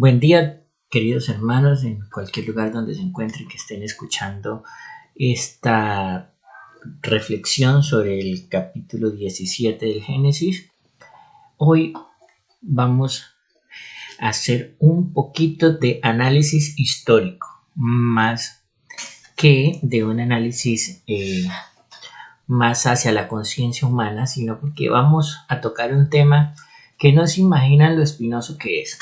Buen día, queridos hermanos, en cualquier lugar donde se encuentren, que estén escuchando esta reflexión sobre el capítulo 17 del Génesis. Hoy vamos a hacer un poquito de análisis histórico, más que de un análisis más hacia la conciencia humana, sino porque vamos a tocar un tema que no se imaginan lo espinoso que es.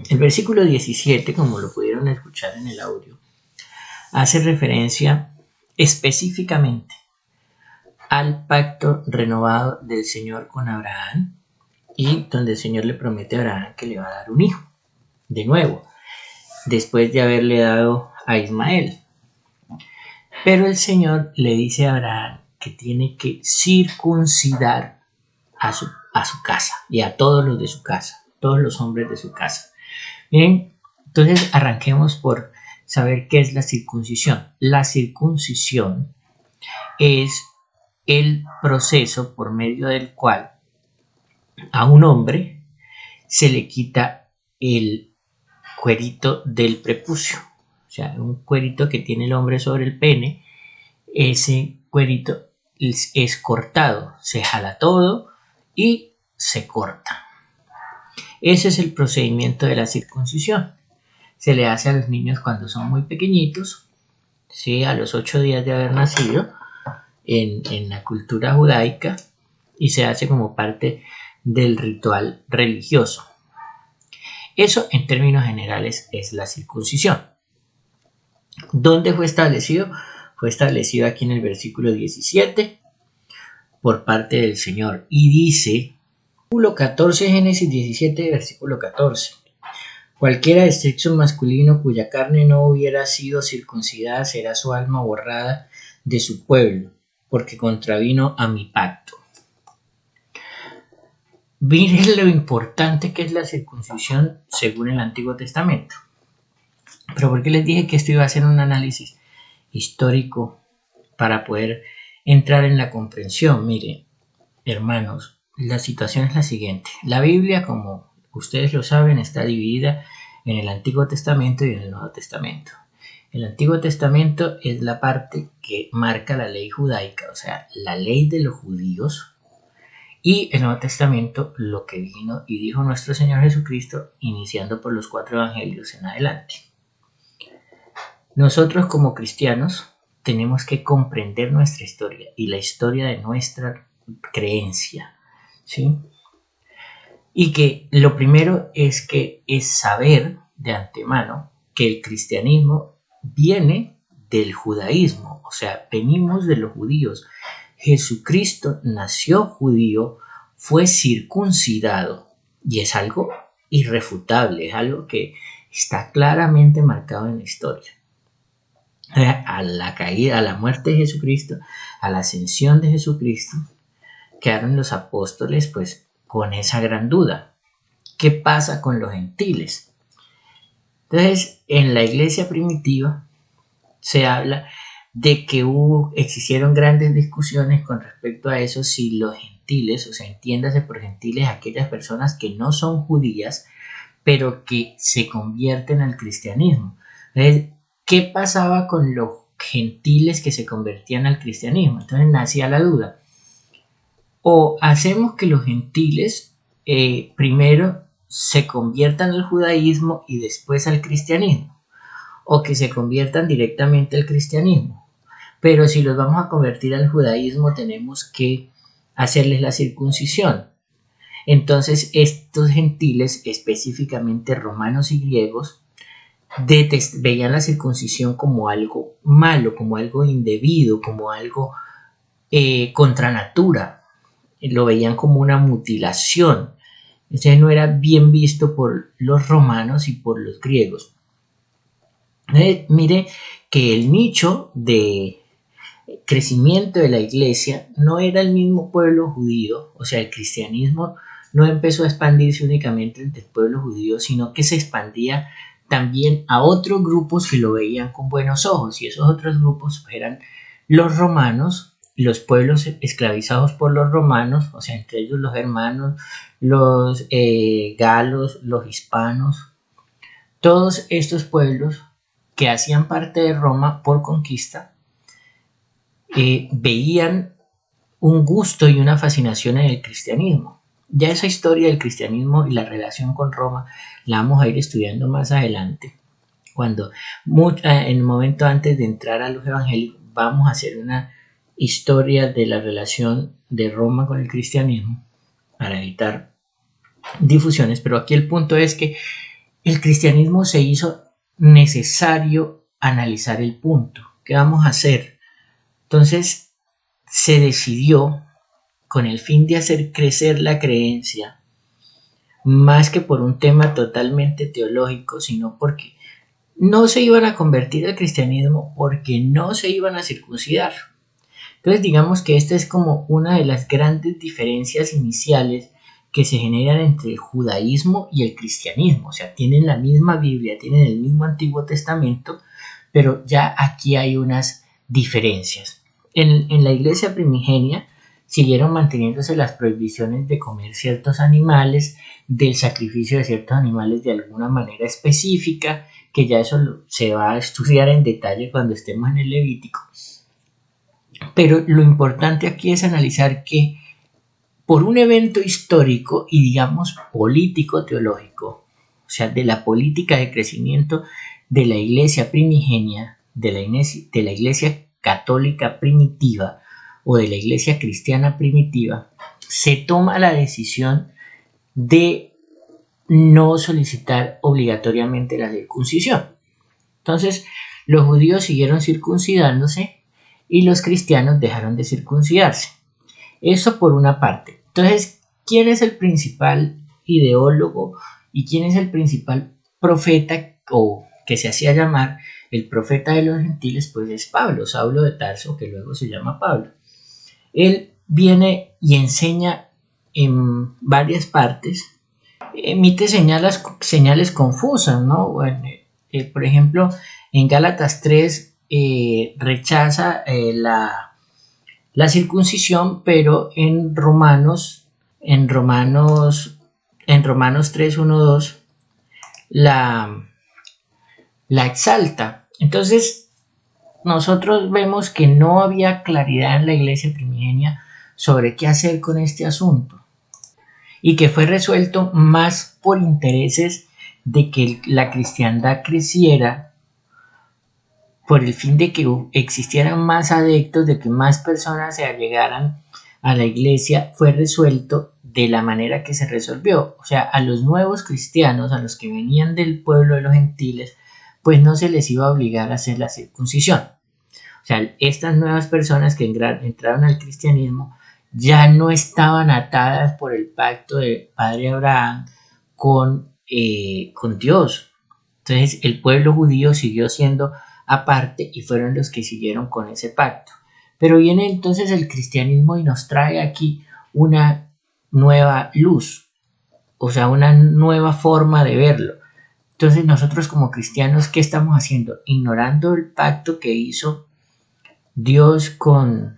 El versículo 17, como lo pudieron escuchar en el audio, hace referencia específicamente al pacto renovado del Señor con Abraham, y donde el Señor le promete a Abraham que le va a dar un hijo, de nuevo, después de haberle dado a Ismael. Pero el Señor le dice a Abraham que tiene que circuncidar a su casa y a todos los de su casa, todos los hombres de su casa. Bien, entonces arranquemos por saber qué es la circuncisión. La circuncisión es el proceso por medio del cual a un hombre se le quita el cuerito del prepucio, o sea, un cuerito que tiene el hombre sobre el pene. Ese cuerito es cortado, se jala todo y se corta. Ese es el procedimiento de la circuncisión. Se le hace a los niños cuando son muy pequeñitos, ¿sí? A los 8 días de haber nacido en la cultura judaica, y se hace como parte del ritual religioso. Eso en términos generales es la circuncisión. ¿Dónde fue establecido? Fue establecido aquí en el versículo 17 por parte del Señor, y dice, versículo 14, Génesis 17, versículo 14. Cualquiera de sexo masculino cuya carne no hubiera sido circuncidada será su alma borrada de su pueblo, porque contravino a mi pacto. Miren lo importante que es la circuncisión según el Antiguo Testamento. Pero ¿por qué les dije que esto iba a ser un análisis histórico para poder entrar en la comprensión? Miren, hermanos, la situación es la siguiente. La Biblia, como ustedes lo saben, está dividida en el Antiguo Testamento y en el Nuevo Testamento. El Antiguo Testamento es la parte que marca la ley judaica, o sea, la ley de los judíos, y el Nuevo Testamento, lo que vino y dijo nuestro Señor Jesucristo, iniciando por los 4 evangelios en adelante. Nosotros como cristianos tenemos que comprender nuestra historia y la historia de nuestra creencia, ¿sí? Y que lo primero es saber de antemano que el cristianismo viene del judaísmo, o sea, venimos de los judíos. Jesucristo nació judío, fue circuncidado, y es algo irrefutable, es algo que está claramente marcado en la historia. A la caída, a la muerte de Jesucristo, a la ascensión de Jesucristo, quedaron los apóstoles pues con esa gran duda. ¿Qué pasa con los gentiles? Entonces, en la iglesia primitiva se habla de que existieron grandes discusiones con respecto a eso, si los gentiles, o sea, entiéndase por gentiles aquellas personas que no son judías, pero que se convierten al cristianismo. Entonces, ¿qué pasaba con los gentiles que se convertían al cristianismo? Entonces nacía la duda. O hacemos que los gentiles primero se conviertan al judaísmo y después al cristianismo, o que se conviertan directamente al cristianismo. Pero si los vamos a convertir al judaísmo, tenemos que hacerles la circuncisión. Entonces estos gentiles, específicamente romanos y griegos, veían la circuncisión como algo malo, como algo indebido, como algo contra natura. Lo veían como una mutilación. Entonces no era bien visto por los romanos y por los griegos. Mire que el nicho de crecimiento de la iglesia no era el mismo pueblo judío, o sea, el cristianismo no empezó a expandirse únicamente entre el pueblo judío, sino que se expandía también a otros grupos que lo veían con buenos ojos, y esos otros grupos eran los romanos, los pueblos esclavizados por los romanos, o sea, entre ellos los germanos, los galos, los hispanos, todos estos pueblos que hacían parte de Roma por conquista, veían un gusto y una fascinación en el cristianismo. Ya esa historia del cristianismo y la relación con Roma la vamos a ir estudiando más adelante. Cuando en el momento antes de entrar a los evangélicos vamos a hacer una historia de la relación de Roma con el cristianismo para evitar difusiones, pero aquí el punto es que el cristianismo se hizo necesario analizar el punto. ¿Qué vamos a hacer? Entonces se decidió, con el fin de hacer crecer la creencia, más que por un tema totalmente teológico, sino porque no se iban a convertir al cristianismo, porque no se iban a circuncidar. Entonces digamos que esta es como una de las grandes diferencias iniciales que se generan entre el judaísmo y el cristianismo. O sea, tienen la misma Biblia, tienen el mismo Antiguo Testamento, pero ya aquí hay unas diferencias. En la iglesia primigenia siguieron manteniéndose las prohibiciones de comer ciertos animales, del sacrificio de ciertos animales de alguna manera específica, que ya eso se va a estudiar en detalle cuando estemos en el Levítico. Pero lo importante aquí es analizar que por un evento histórico y digamos político-teológico, o sea, de la política de crecimiento de la iglesia primigenia, de la iglesia católica primitiva o de la iglesia cristiana primitiva, se toma la decisión de no solicitar obligatoriamente la circuncisión. Entonces, los judíos siguieron circuncidándose y los cristianos dejaron de circuncidarse. Eso por una parte. Entonces, ¿quién es el principal ideólogo y quién es el principal profeta o que se hacía llamar el profeta de los gentiles? Pues es Pablo, Saulo de Tarso, que luego se llama Pablo. Él viene y enseña en varias partes, emite señales confusas, ¿no? Bueno, por ejemplo, en Gálatas 3 rechaza la circuncisión, pero en Romanos 3, 1, 2 la exalta. Entonces nosotros vemos que no había claridad en la iglesia primigenia sobre qué hacer con este asunto y que fue resuelto más por intereses de que la cristiandad creciera, por el fin de que existieran más adeptos, de que más personas se allegaran a la iglesia. Fue resuelto de la manera que se resolvió. O sea, a los nuevos cristianos, a los que venían del pueblo de los gentiles, pues no se les iba a obligar a hacer la circuncisión. O sea, estas nuevas personas que entraron al cristianismo ya no estaban atadas por el pacto de Padre Abraham con Dios. Entonces el pueblo judío siguió siendo aparte y fueron los que siguieron con ese pacto. Pero viene entonces el cristianismo y nos trae aquí una nueva luz, o sea, una nueva forma de verlo. Entonces nosotros como cristianos, ¿qué estamos haciendo? Ignorando el pacto que hizo Dios con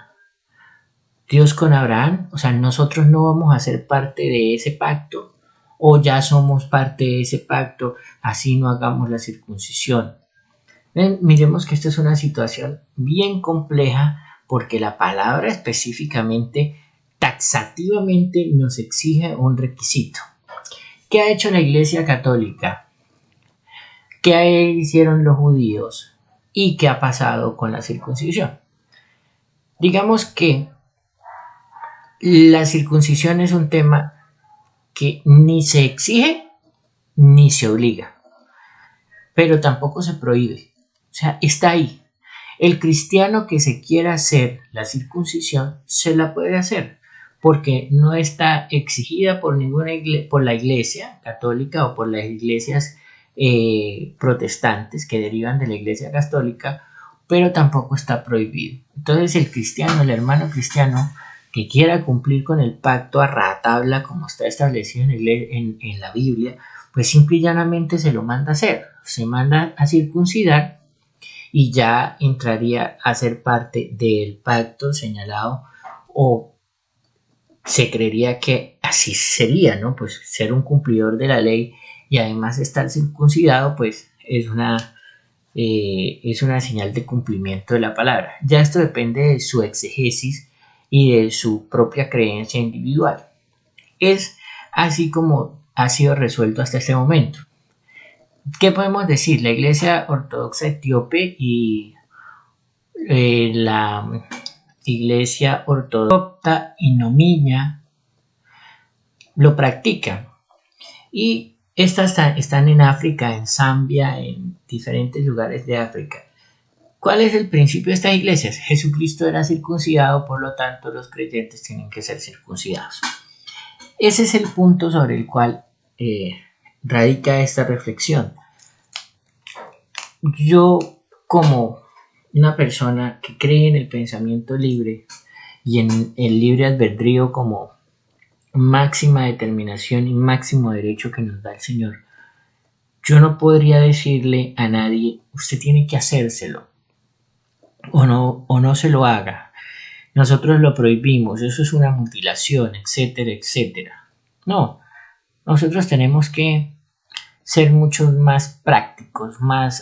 Abraham. O sea, nosotros no vamos a ser parte de ese pacto, o ya somos parte de ese pacto, así no hagamos la circuncisión. Miremos que esta es una situación bien compleja, porque la palabra específicamente, taxativamente, nos exige un requisito. ¿Qué ha hecho la Iglesia Católica? ¿Qué hicieron los judíos? ¿Y qué ha pasado con la circuncisión? Digamos que la circuncisión es un tema que ni se exige ni se obliga, pero tampoco se prohíbe. O sea, está ahí. El cristiano que se quiera hacer la circuncisión se la puede hacer, porque no está exigida por por la iglesia católica o por las iglesias protestantes que derivan de la iglesia católica, pero tampoco está prohibido. Entonces el cristiano, el hermano cristiano que quiera cumplir con el pacto a rajatabla como está establecido en la Biblia, pues simple y llanamente se lo manda a hacer, se manda a circuncidar, y ya entraría a ser parte del pacto señalado, o se creería que así sería, ¿no? Pues ser un cumplidor de la ley y además estar circuncidado, pues es una señal de cumplimiento de la palabra. Ya esto depende de su exegesis y de su propia creencia individual. Es así como ha sido resuelto hasta este momento. ¿Qué podemos decir? La Iglesia Ortodoxa Etíope y la Iglesia Ortodoxa y Nomiña lo practican. Y estas están en África, en Zambia, en diferentes lugares de África. ¿Cuál es el principio de estas iglesias? Jesucristo era circuncidado, por lo tanto los creyentes tienen que ser circuncidados. Ese es el punto sobre el cual radica esta reflexión. Yo, como una persona que cree en el pensamiento libre y en el libre albedrío como máxima determinación y máximo derecho que nos da el Señor, yo no podría decirle a nadie, usted tiene que hacérselo, o no se lo haga. Nosotros lo prohibimos, eso es una mutilación, etcétera, etcétera. No, nosotros tenemos que ser mucho más prácticos, más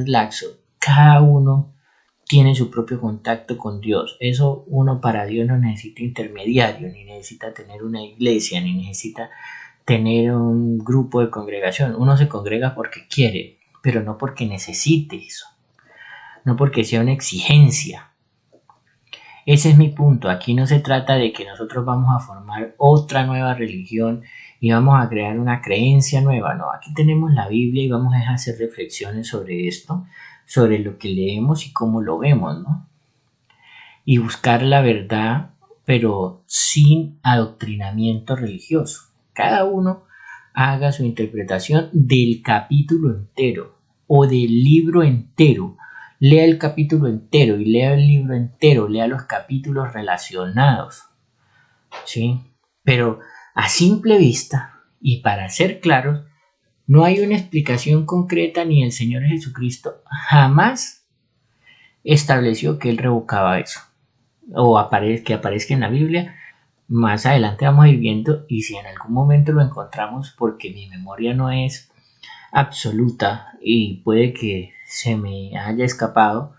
laxos. Cada uno tiene su propio contacto con Dios. Eso, uno para Dios no necesita intermediario, ni necesita tener una iglesia, ni necesita tener un grupo de congregación. Uno se congrega porque quiere, pero no porque necesite eso, no porque sea una exigencia. Ese es mi punto. Aquí no se trata de que nosotros vamos a formar otra nueva religión y vamos a crear una creencia nueva. No, aquí tenemos la Biblia y vamos a hacer reflexiones sobre esto, sobre lo que leemos y cómo lo vemos, ¿no? Y buscar la verdad, pero sin adoctrinamiento religioso. Cada uno haga su interpretación del capítulo entero o del libro entero. Lea el capítulo entero y lea el libro entero, lea los capítulos relacionados, ¿sí? Pero a simple vista y para ser claros, no hay una explicación concreta, ni el Señor Jesucristo jamás estableció que Él revocaba eso, o que aparezca en la Biblia. Más adelante vamos a ir viendo, y si en algún momento lo encontramos, porque mi memoria no es absoluta y puede que se me haya escapado,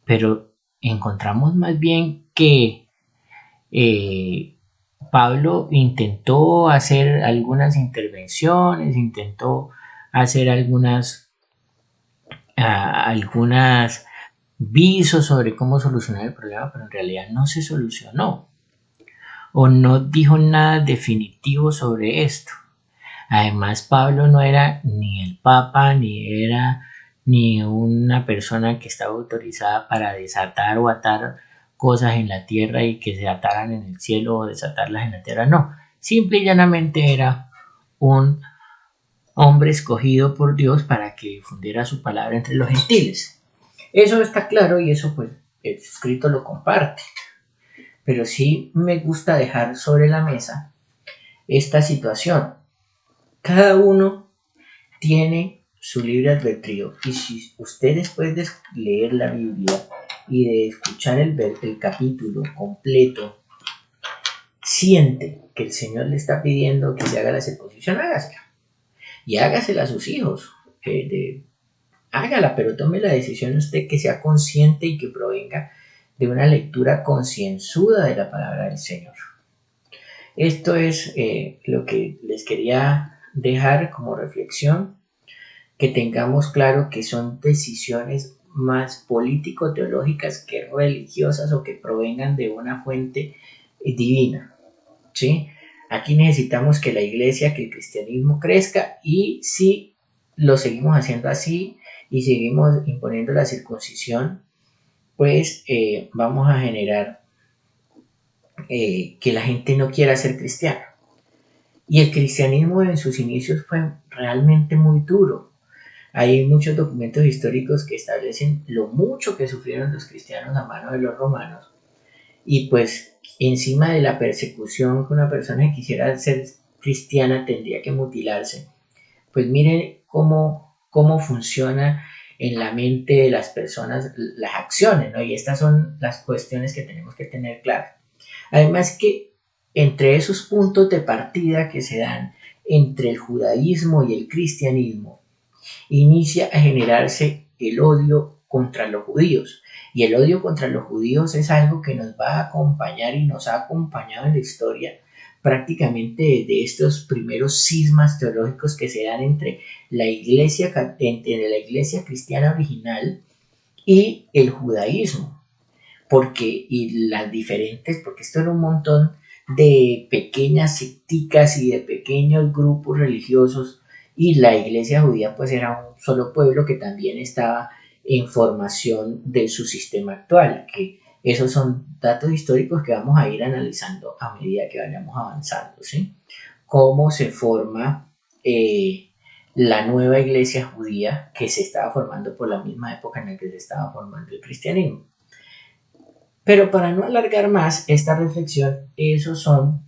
pero encontramos más bien que Pablo intentó hacer algunas intervenciones, intentó hacer algunas visos sobre cómo solucionar el problema, pero en realidad no se solucionó o no dijo nada definitivo sobre esto. Además, Pablo no era ni el Papa, ni una persona que estaba autorizada para desatar o atar cosas en la tierra y que se ataran en el cielo o desatarlas en la tierra. No, simple y llanamente era un hombre escogido por Dios para que difundiera su palabra entre los gentiles. Eso está claro y eso pues el escrito lo comparte. Pero sí me gusta dejar sobre la mesa esta situación. Cada uno tiene su libre albedrío, y si usted, después de leer la Biblia y de escuchar el capítulo completo, siente que el Señor le está pidiendo que se haga la circuncisión, hágasela. Y hágasela a sus hijos. Hágala, pero tome la decisión usted, que sea consciente y que provenga de una lectura concienzuda de la palabra del Señor. Esto es lo que les quería dejar como reflexión, que tengamos claro que son decisiones más político-teológicas que religiosas o que provengan de una fuente divina, ¿sí? Aquí necesitamos que la iglesia, que el cristianismo crezca, y si lo seguimos haciendo así y seguimos imponiendo la circuncisión, pues vamos a generar que la gente no quiera ser cristiana. Y el cristianismo en sus inicios fue realmente muy duro. Hay muchos documentos históricos que establecen lo mucho que sufrieron los cristianos a mano de los romanos. Y pues encima de la persecución que una persona que quisiera ser cristiana tendría que mutilarse, pues miren cómo funciona en la mente de las personas las acciones, ¿no? Y estas son las cuestiones que tenemos que tener claras. Además que entre esos puntos de partida que se dan entre el judaísmo y el cristianismo, inicia a generarse el odio contra los judíos. Y el odio contra los judíos es algo que nos va a acompañar y nos ha acompañado en la historia prácticamente de estos primeros cismas teológicos que se dan entre la iglesia cristiana original y el judaísmo. Porque esto era un montón de pequeñas secticas y de pequeños grupos religiosos, y la iglesia judía pues era un solo pueblo que también estaba en formación de su sistema actual, que esos son datos históricos que vamos a ir analizando a medida que vayamos avanzando, ¿sí? Cómo se forma la nueva iglesia judía que se estaba formando por la misma época en la que se estaba formando el cristianismo. Pero para no alargar más esta reflexión, esos son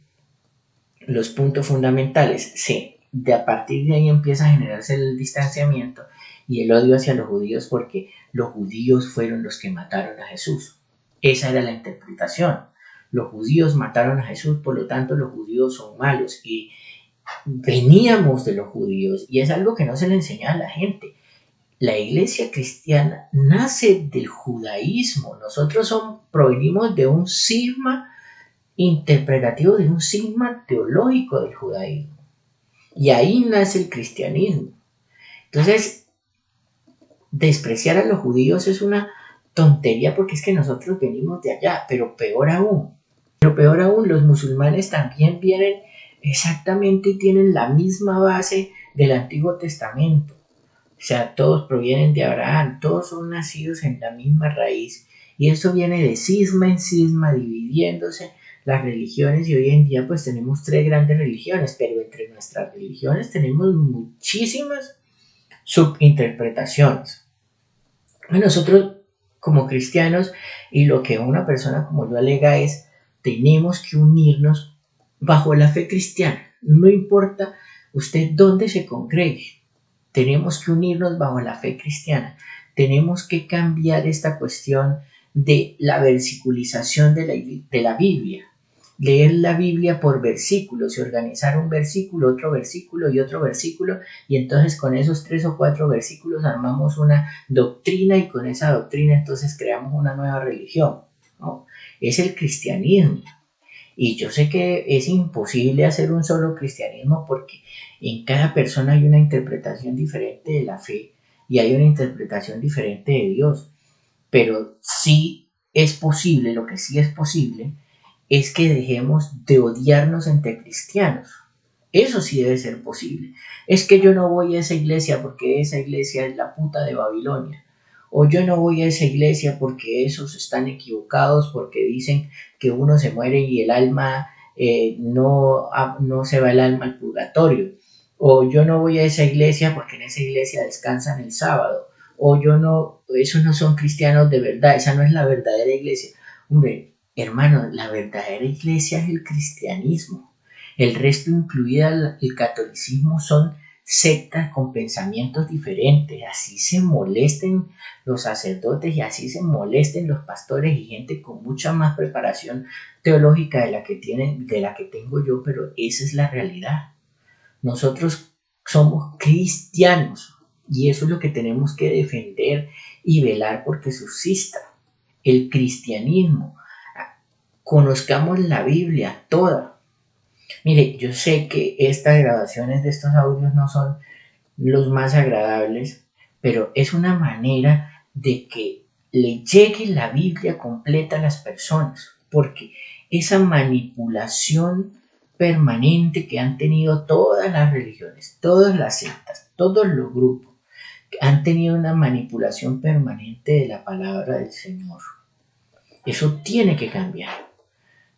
los puntos fundamentales. Sí, a partir de ahí empieza a generarse el distanciamiento y el odio hacia los judíos, porque los judíos fueron los que mataron a Jesús. Esa era la interpretación. Los judíos mataron a Jesús, por lo tanto los judíos son malos, y veníamos de los judíos, y es algo que no se le enseña a la gente. La iglesia cristiana nace del judaísmo. Nosotros provenimos de un cisma interpretativo, de un cisma teológico del judaísmo. Y ahí nace el cristianismo. Entonces, despreciar a los judíos es una tontería, porque es que nosotros venimos de allá. Pero peor aún, los musulmanes también vienen exactamente y tienen la misma base del Antiguo Testamento. O sea, todos provienen de Abraham, todos son nacidos en la misma raíz, y esto viene de cisma en cisma, dividiéndose las religiones, y hoy en día pues tenemos 3 grandes religiones, pero entre nuestras religiones tenemos muchísimas subinterpretaciones. Nosotros como cristianos, y lo que una persona como yo alega es, tenemos que unirnos bajo la fe cristiana, no importa usted dónde se congregue. Tenemos que unirnos bajo la fe cristiana. Tenemos que cambiar esta cuestión de la versiculización de la Biblia. Leer la Biblia por versículos y organizar un versículo, otro versículo y otro versículo, y entonces con esos 3 o 4 versículos armamos una doctrina, y con esa doctrina entonces creamos una nueva religión, ¿no? Es el cristianismo. Y yo sé que es imposible hacer un solo cristianismo, porque en cada persona hay una interpretación diferente de la fe y hay una interpretación diferente de Dios. Pero sí es posible, lo que sí es posible es que dejemos de odiarnos entre cristianos. Eso sí debe ser posible. Es que yo no voy a esa iglesia porque esa iglesia es la puta de Babilonia. O yo no voy a esa iglesia porque esos están equivocados, porque dicen que uno se muere y el alma no se va el alma al purgatorio. O yo no voy a esa iglesia porque en esa iglesia descansan el sábado. O yo no, esos no son cristianos de verdad, esa no es la verdadera iglesia. Hombre, hermano, la verdadera iglesia es el cristianismo. El resto, incluida el catolicismo, son sectas con pensamientos diferentes. Así se molesten los sacerdotes y así se molesten los pastores y gente con mucha más preparación teológica de la que tengo yo, pero esa es la realidad. Nosotros somos cristianos, y eso es lo que tenemos que defender y velar porque subsista. El cristianismo. Conozcamos la Biblia toda. Mire, yo sé que estas grabaciones de estos audios no son los más agradables, pero es una manera de que le llegue la Biblia completa a las personas, porque esa manipulación permanente que han tenido todas las religiones, todas las sectas, todos los grupos, han tenido una manipulación permanente de la palabra del Señor. Eso tiene que cambiar.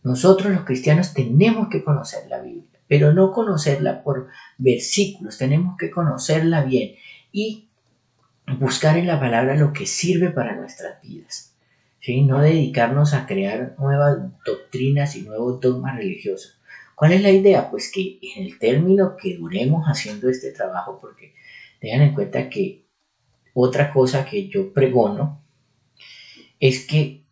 Nosotros los cristianos tenemos que conocer la Biblia, pero no conocerla por versículos, tenemos que conocerla bien y buscar en la palabra lo que sirve para nuestras vidas, ¿sí? No dedicarnos a crear nuevas doctrinas y nuevos dogmas religiosos. ¿Cuál es la idea? Pues que en el término que duremos haciendo este trabajo, porque tengan en cuenta que otra cosa que yo pregono es que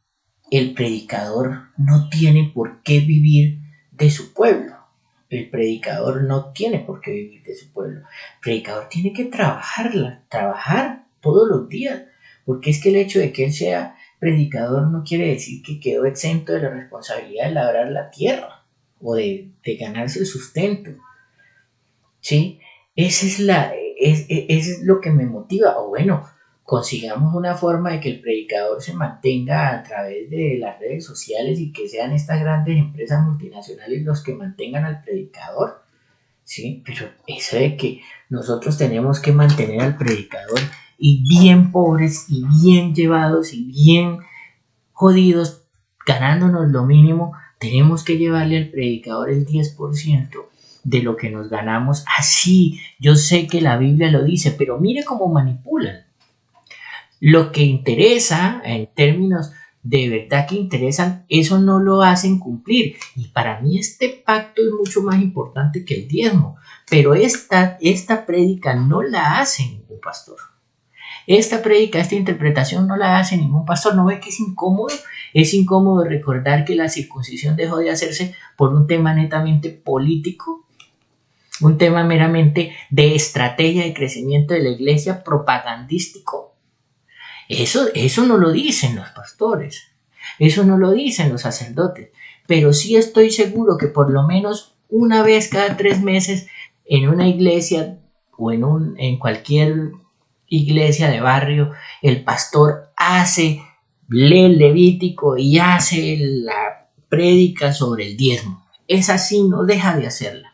el predicador no tiene por qué vivir de su pueblo. El predicador no tiene por qué vivir de su pueblo. El predicador tiene que trabajar todos los días, porque es que el hecho de que él sea predicador no quiere decir que quedó exento de la responsabilidad de labrar la tierra o de ganarse el sustento. ¿Sí? Es lo que me motiva. O bueno, consigamos una forma de que el predicador se mantenga a través de las redes sociales y que sean estas grandes empresas multinacionales los que mantengan al predicador. ¿Sí? Pero eso de que nosotros tenemos que mantener al predicador y bien pobres y bien llevados y bien jodidos, ganándonos lo mínimo, tenemos que llevarle al predicador el 10% de lo que nos ganamos. Así, yo sé que la Biblia lo dice, pero mire cómo manipulan. Lo que interesa en términos de verdad que interesan, eso no lo hacen cumplir. Y para mí este pacto es mucho más importante que el diezmo. Pero esta prédica no la hace ningún pastor. Esta prédica, esta interpretación no la hace ningún pastor. ¿No ve que es incómodo? Es incómodo recordar que la circuncisión dejó de hacerse por un tema netamente político, un tema meramente de estrategia de crecimiento de la iglesia, propagandístico. Eso no lo dicen los pastores, eso no lo dicen los sacerdotes, pero sí estoy seguro que por lo menos una vez cada 3 meses en una iglesia o en cualquier iglesia de barrio, el pastor lee el Levítico y hace la prédica sobre el diezmo. Esa sí no deja de hacerla.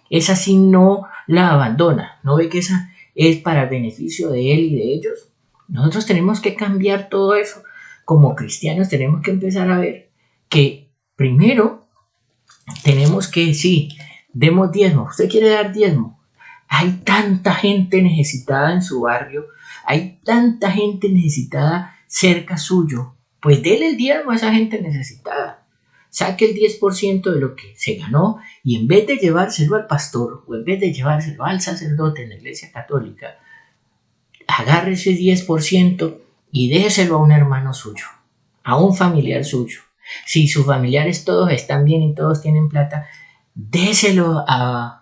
Esa sí no la abandona. ¿No ve que esa es para el beneficio de él y de ellos? Nosotros tenemos que cambiar todo eso. Como cristianos tenemos que empezar a ver que primero tenemos que, sí, demos diezmo. ¿Usted quiere dar diezmo? Hay tanta gente necesitada en su barrio, hay tanta gente necesitada cerca suyo. Pues déle el diezmo a esa gente necesitada. Saque el 10% de lo que se ganó y en vez de llevárselo al pastor o en vez de llevárselo al sacerdote en la iglesia católica, agarre ese 10% y déselo a un hermano suyo, a un familiar suyo. Si sus familiares todos están bien y todos tienen plata, déselo a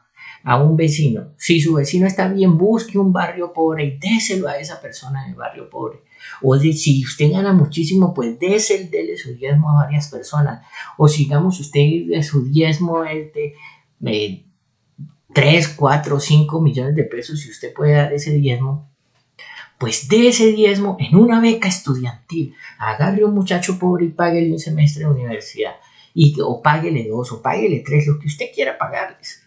un vecino. Si su vecino está bien, busque un barrio pobre y déselo a esa persona del barrio pobre. O si usted gana muchísimo, pues dele su diezmo a varias personas. O sigamos usted de su diezmo es de 3, 4, 5 millones de pesos. Si usted puede dar ese diezmo, pues dé ese diezmo en una beca estudiantil. Agarre a un muchacho pobre y páguele un semestre de universidad. O páguele 2 o páguele 3, lo que usted quiera pagarles.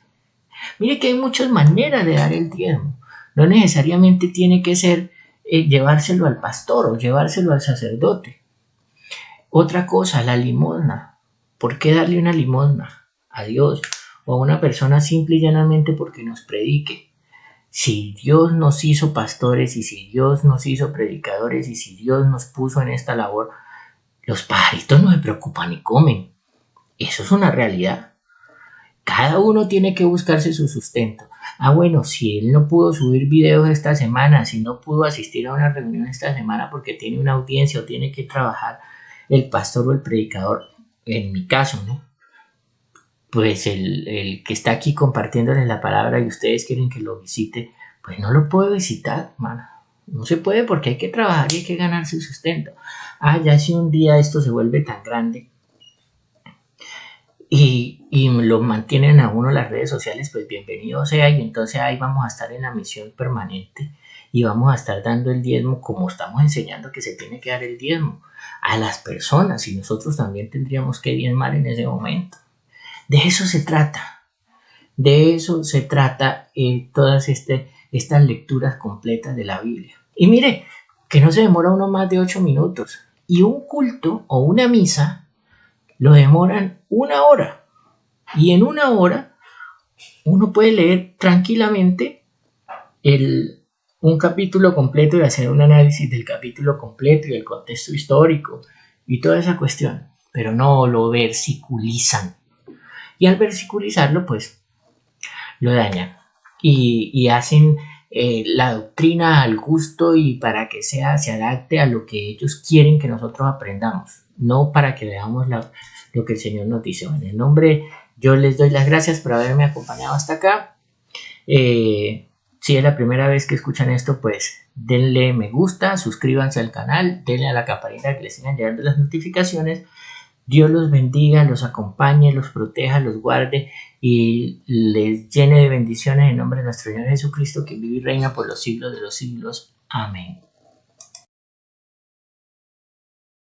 Mire que hay muchas maneras de dar el diezmo. No necesariamente tiene que ser llevárselo al pastor o llevárselo al sacerdote. Otra cosa, la limosna. ¿Por qué darle una limosna a Dios o a una persona simple y llanamente porque nos predique? Si Dios nos hizo pastores y si Dios nos hizo predicadores y si Dios nos puso en esta labor, los pajaritos no se preocupan ni comen. Eso es una realidad. Cada uno tiene que buscarse su sustento. Bueno, si él no pudo subir videos esta semana, si no pudo asistir a una reunión esta semana porque tiene una audiencia o tiene que trabajar el pastor o el predicador, en mi caso, ¿no? Pues el que está aquí compartiéndoles la palabra y ustedes quieren que lo visite, pues no lo puedo visitar, mano. No se puede porque hay que trabajar y hay que ganarse el sustento. Ya si un día esto se vuelve tan grande y lo mantienen a uno las redes sociales, pues bienvenido sea, y entonces ahí vamos a estar en la misión permanente y vamos a estar dando el diezmo como estamos enseñando que se tiene que dar el diezmo a las personas, y nosotros también tendríamos que diezmar en ese momento. De eso se trata. De eso se trata todas estas lecturas completas de la Biblia. Y mire, que no se demora uno más de 8 minutos. Y un culto o una misa lo demoran 1 hora. Y en 1 hora uno puede leer tranquilamente un capítulo completo y hacer un análisis del capítulo completo y el contexto histórico y toda esa cuestión. Pero no lo versiculizan. Y al versiculizarlo, pues lo dañan y hacen la doctrina al gusto y para que se adapte a lo que ellos quieren que nosotros aprendamos, no para que veamos lo que el Señor nos dice. En el nombre, yo les doy las gracias por haberme acompañado hasta acá. Si es la primera vez que escuchan esto, pues denle me gusta, suscríbanse al canal, denle a la campanita que les sigan llegando las notificaciones. Dios los bendiga, los acompañe, los proteja, los guarde y les llene de bendiciones en nombre de nuestro Señor Jesucristo, que vive y reina por los siglos de los siglos. Amén.